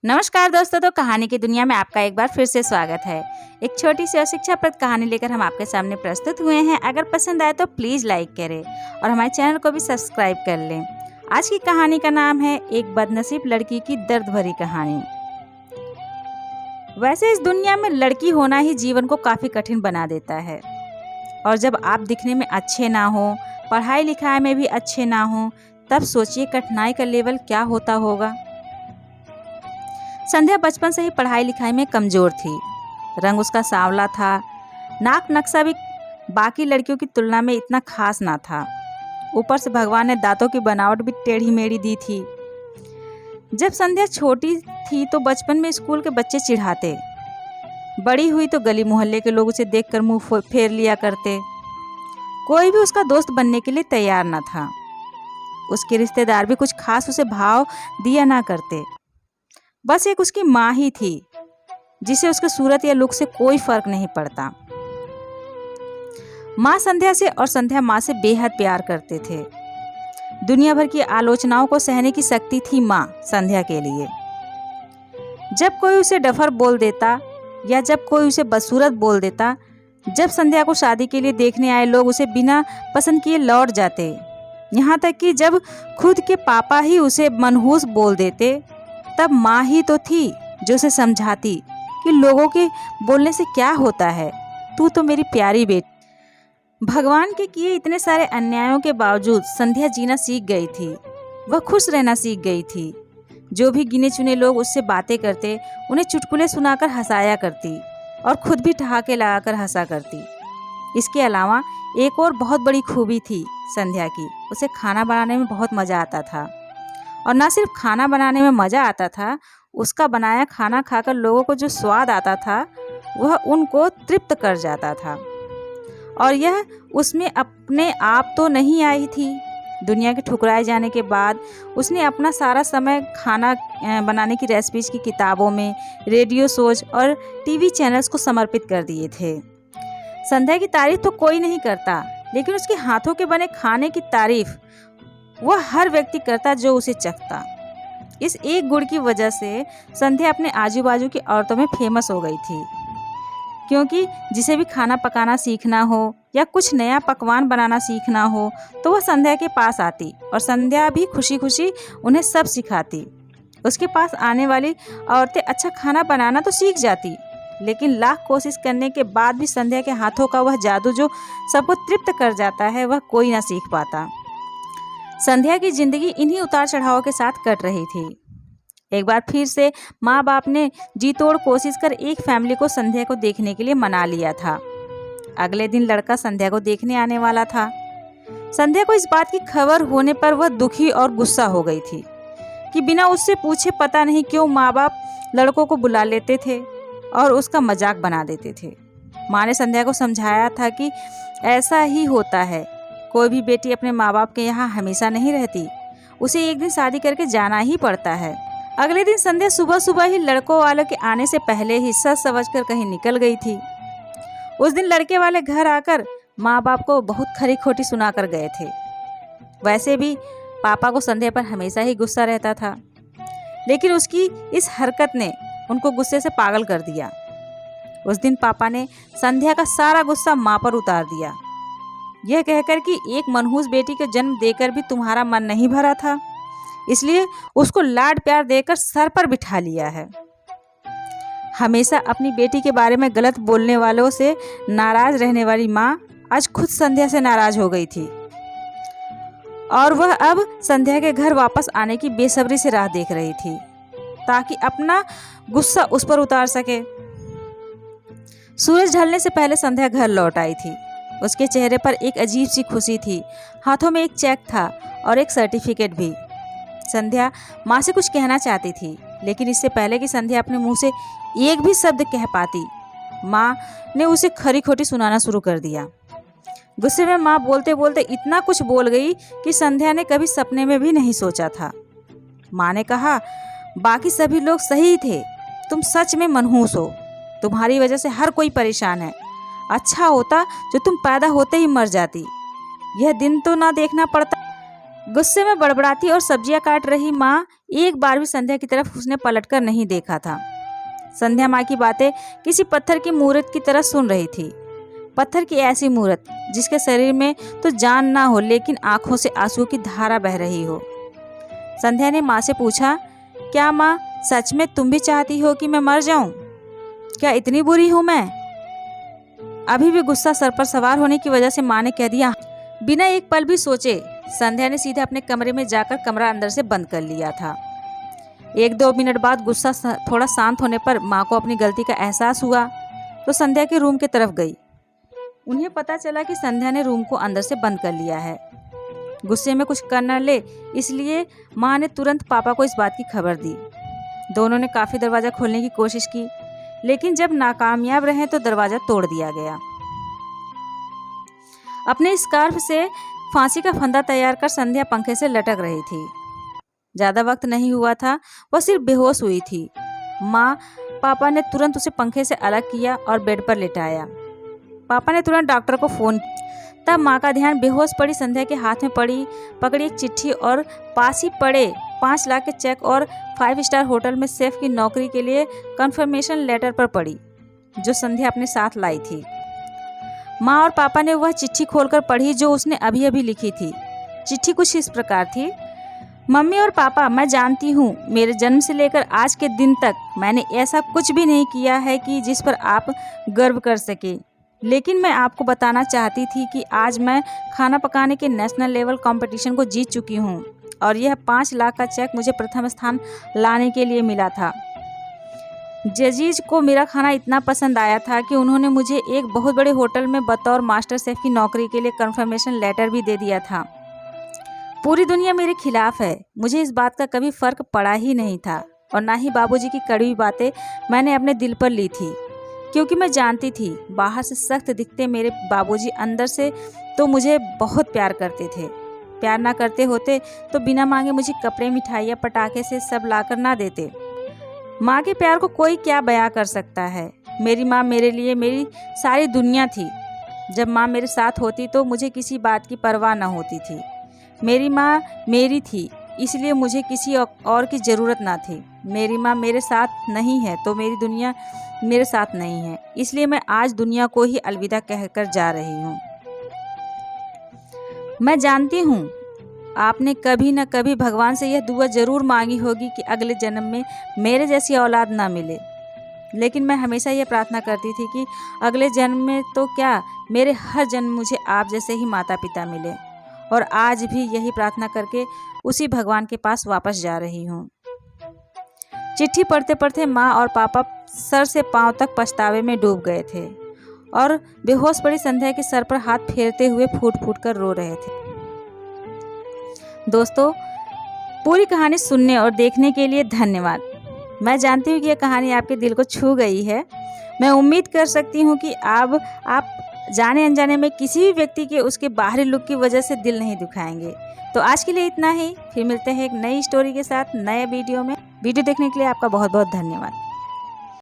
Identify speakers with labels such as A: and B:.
A: नमस्कार दोस्तों। तो कहानी की दुनिया में आपका एक बार फिर से स्वागत है। एक छोटी सी और शिक्षाप्रद कहानी लेकर हम आपके सामने प्रस्तुत हुए हैं। अगर पसंद आए तो प्लीज़ लाइक करें और हमारे चैनल को भी सब्सक्राइब कर लें। आज की कहानी का नाम है एक बदनसीब लड़की की दर्द भरी कहानी। वैसे इस दुनिया में लड़की होना ही जीवन को काफ़ी कठिन बना देता है, और जब आप दिखने में अच्छे ना हो, पढ़ाई लिखाई में भी अच्छे ना हो, तब सोचिए कठिनाई का लेवल क्या होता होगा। संध्या बचपन से ही पढ़ाई लिखाई में कमज़ोर थी। रंग उसका सांवला था, नाक नक्शा भी बाकी लड़कियों की तुलना में इतना खास ना था। ऊपर से भगवान ने दांतों की बनावट भी टेढ़ी मेढ़ी दी थी। जब संध्या छोटी थी तो बचपन में स्कूल के बच्चे चिढ़ाते, बड़ी हुई तो गली मोहल्ले के लोग उसे देखकर मुंह फेर लिया करते। कोई भी उसका दोस्त बनने के लिए तैयार न था। उसके रिश्तेदार भी कुछ खास उसे भाव दिया ना करते। बस एक उसकी माँ ही थी जिसे उसके सूरत या लुक से कोई फर्क नहीं पड़ता। माँ संध्या से और संध्या माँ से बेहद प्यार करते थे। दुनिया भर की आलोचनाओं को सहने की शक्ति थी माँ संध्या के लिए। जब कोई उसे डफर बोल देता या जब कोई उसे बदसूरत बोल देता, जब संध्या को शादी के लिए देखने आए लोग उसे बिना पसंद किए लौट जाते, यहाँ तक कि जब खुद के पापा ही उसे मनहूस बोल देते, तब माँ ही तो थी जो उसे समझाती कि लोगों के बोलने से क्या होता है, तू तो मेरी प्यारी बेटी। भगवान के किए इतने सारे अन्यायों के बावजूद संध्या जीना सीख गई थी। वह खुश रहना सीख गई थी। जो भी गिने चुने लोग उससे बातें करते, उन्हें चुटकुले सुनाकर हंसाया करती और खुद भी ठहाके लगाकर हंसा करती। इसके अलावा एक और बहुत बड़ी खूबी थी संध्या की, उसे खाना बनाने में बहुत मज़ा आता था। और ना सिर्फ खाना बनाने में मज़ा आता था, उसका बनाया खाना खाकर लोगों को जो स्वाद आता था वह उनको तृप्त कर जाता था। और यह उसमें अपने आप तो नहीं आई थी। दुनिया के ठुकराए जाने के बाद उसने अपना सारा समय खाना बनाने की रेसिपीज की किताबों में, रेडियो शोज और टीवी चैनल्स को समर्पित कर दिए थे। संध्या की तारीफ तो कोई नहीं करता, लेकिन उसके हाथों के बने खाने की तारीफ वह हर व्यक्ति करता जो उसे चखता। इस एक गुण की वजह से संध्या अपने आजू बाजू की औरतों में फेमस हो गई थी, क्योंकि जिसे भी खाना पकाना सीखना हो या कुछ नया पकवान बनाना सीखना हो तो वह संध्या के पास आती और संध्या भी खुशी खुशी उन्हें सब सिखाती। उसके पास आने वाली औरतें अच्छा खाना बनाना तो सीख जाती, लेकिन लाख कोशिश करने के बाद भी संध्या के हाथों का वह जादू जो सबको तृप्त कर जाता है, वह कोई ना सीख पाता। संध्या की जिंदगी इन्हीं उतार चढ़ावों के साथ कट रही थी। एक बार फिर से माँ बाप ने जी तोड़ कोशिश कर एक फैमिली को संध्या को देखने के लिए मना लिया था। अगले दिन लड़का संध्या को देखने आने वाला था। संध्या को इस बात की खबर होने पर वह दुखी और गुस्सा हो गई थी कि बिना उससे पूछे पता नहीं क्यों माँ बाप लड़कों को बुला लेते थे और उसका मजाक बना देते थे। माँ ने संध्या को समझाया था कि ऐसा ही होता है, कोई भी बेटी अपने माँ बाप के यहाँ हमेशा नहीं रहती, उसे एक दिन शादी करके जाना ही पड़ता है। अगले दिन संध्या सुबह सुबह ही लड़कों वालों के आने से पहले ही सच समझ कर कहीं निकल गई थी। उस दिन लड़के वाले घर आकर माँ बाप को बहुत खरी खोटी सुना कर गए थे। वैसे भी पापा को संध्या पर हमेशा ही गुस्सा रहता था, लेकिन उसकी इस हरकत ने उनको गुस्से से पागल कर दिया। उस दिन पापा ने संध्या का सारा गुस्सा माँ पर उतार दिया, यह कहकर कि एक मनहूस बेटी को जन्म देकर भी तुम्हारा मन नहीं भरा था, इसलिए उसको लाड प्यार देकर सर पर बिठा लिया है। हमेशा अपनी बेटी के बारे में गलत बोलने वालों से नाराज रहने वाली माँ आज खुद संध्या से नाराज हो गई थी और वह अब संध्या के घर वापस आने की बेसब्री से राह देख रही थी ताकि अपना गुस्सा उस पर उतार सके। सूरज ढलने से पहले संध्या घर लौट आई थी। उसके चेहरे पर एक अजीब सी खुशी थी। हाथों में एक चेक था और एक सर्टिफिकेट भी। संध्या माँ से कुछ कहना चाहती थी, लेकिन इससे पहले कि संध्या अपने मुंह से एक भी शब्द कह पाती, माँ ने उसे खरी खोटी सुनाना शुरू कर दिया। गुस्से में माँ बोलते बोलते इतना कुछ बोल गई कि संध्या ने कभी सपने में भी नहीं सोचा था। माँ ने कहा, बाकी सभी लोग सही थे, तुम सच में मनहूस हो, तुम्हारी वजह से हर कोई परेशान है। अच्छा होता जो तुम पैदा होते ही मर जाती, यह दिन तो ना देखना पड़ता। गुस्से में बड़बड़ाती और सब्जियां काट रही माँ एक बार भी संध्या की तरफ उसने पलटकर नहीं देखा था। संध्या माँ की बातें किसी पत्थर की मूर्त की तरह सुन रही थी। पत्थर की ऐसी मूर्त जिसके शरीर में तो जान ना हो लेकिन आंखों से आंसू की धारा बह रही हो। संध्या ने माँ से पूछा, क्या माँ सच में तुम भी चाहती हो कि मैं मर जाऊं? क्या इतनी बुरी हूं मैं? अभी भी गुस्सा सर पर सवार होने की वजह से माँ ने कह दिया। बिना एक पल भी सोचे संध्या ने सीधे अपने कमरे में जाकर कमरा अंदर से बंद कर लिया था। 1-2 मिनट बाद गुस्सा थोड़ा शांत होने पर माँ को अपनी गलती का एहसास हुआ तो संध्या के रूम की तरफ गई। उन्हें पता चला कि संध्या ने रूम को अंदर से बंद कर लिया है। गुस्से में कुछ कर न ले इसलिए माँ ने तुरंत पापा को इस बात की खबर दी। दोनों ने काफ़ी दरवाज़ा खोलने की कोशिश की लेकिन जब नाकामयाब रहे तो दरवाज़ा तोड़ दिया गया। अपने स्कार्फ से फांसी का फंदा तैयार कर संध्या पंखे से लटक रही थी। ज़्यादा वक्त नहीं हुआ था, वह सिर्फ बेहोश हुई थी। माँ पापा ने तुरंत उसे पंखे से अलग किया और बेड पर लेटाया। पापा ने तुरंत डॉक्टर को फ़ोन किया। तब माँ का ध्यान बेहोश पड़ी संध्या के हाथ में पकड़ी एक चिट्ठी और पास ही पड़े 5 लाख के चेक और 5 स्टार होटल में शेफ की नौकरी के लिए कन्फर्मेशन लेटर पर पड़ी जो संध्या अपने साथ लाई थी। माँ और पापा ने वह चिट्ठी खोलकर पढ़ी जो उसने अभी अभी लिखी थी। चिट्ठी कुछ इस प्रकार थी। मम्मी और पापा, मैं जानती हूँ मेरे जन्म से लेकर आज के दिन तक मैंने ऐसा कुछ भी नहीं किया है कि जिस पर आप गर्व कर सके, लेकिन मैं आपको बताना चाहती थी कि आज मैं खाना पकाने के नेशनल लेवल कंपटीशन को जीत चुकी हूँ और यह 5 लाख का चेक मुझे प्रथम स्थान लाने के लिए मिला था। जजीज को मेरा खाना इतना पसंद आया था कि उन्होंने मुझे एक बहुत बड़े होटल में बतौर मास्टर शेफ की नौकरी के लिए कन्फर्मेशन लेटर भी दे दिया था। पूरी दुनिया मेरे खिलाफ है, मुझे इस बात का कभी फ़र्क पड़ा ही नहीं था और ना ही बाबूजी की कड़वी बातें मैंने अपने दिल पर ली थी, क्योंकि मैं जानती थी बाहर से सख्त दिखते मेरे बाबूजी अंदर से तो मुझे बहुत प्यार करते थे। प्यार ना करते होते तो बिना मांगे मुझे कपड़े, मिठाइयाँ, पटाखे से सब लाकर ना देते। माँ के प्यार को कोई क्या बयां कर सकता है। मेरी माँ मेरे लिए मेरी सारी दुनिया थी। जब माँ मेरे साथ होती तो मुझे किसी बात की परवाह न होती थी। मेरी माँ मेरी थी, इसलिए मुझे किसी और की ज़रूरत ना थी। मेरी माँ मेरे साथ नहीं है तो मेरी दुनिया मेरे साथ नहीं है, इसलिए मैं आज दुनिया को ही अलविदा कहकर जा रही हूँ। मैं जानती हूँ आपने कभी न कभी भगवान से यह दुआ ज़रूर मांगी होगी कि अगले जन्म में मेरे जैसी औलाद ना मिले, लेकिन मैं हमेशा यह प्रार्थना करती थी कि अगले जन्म में तो क्या, मेरे हर जन्म मुझे आप जैसे ही माता पिता मिले। और आज भी यही प्रार्थना करके उसी भगवान के पास वापस जा रही हूँ। चिट्ठी पढ़ते पढ़ते माँ और पापा सर से पाँव तक पछतावे में डूब गए थे और बेहोश पड़ी संध्या के सर पर हाथ फेरते हुए फूट फूट कर रो रहे थे। दोस्तों, पूरी कहानी सुनने और देखने के लिए धन्यवाद। मैं जानती हूँ कि यह कहानी आपके दिल को छू गई है। मैं उम्मीद कर सकती हूँ कि अब आप जाने अनजाने में किसी भी व्यक्ति के उसके बाहरी लुक की वजह से दिल नहीं दुखाएंगे। तो आज के लिए इतना ही, फिर मिलते हैं एक नई स्टोरी के साथ नए वीडियो में। वीडियो देखने के लिए आपका बहुत बहुत धन्यवाद।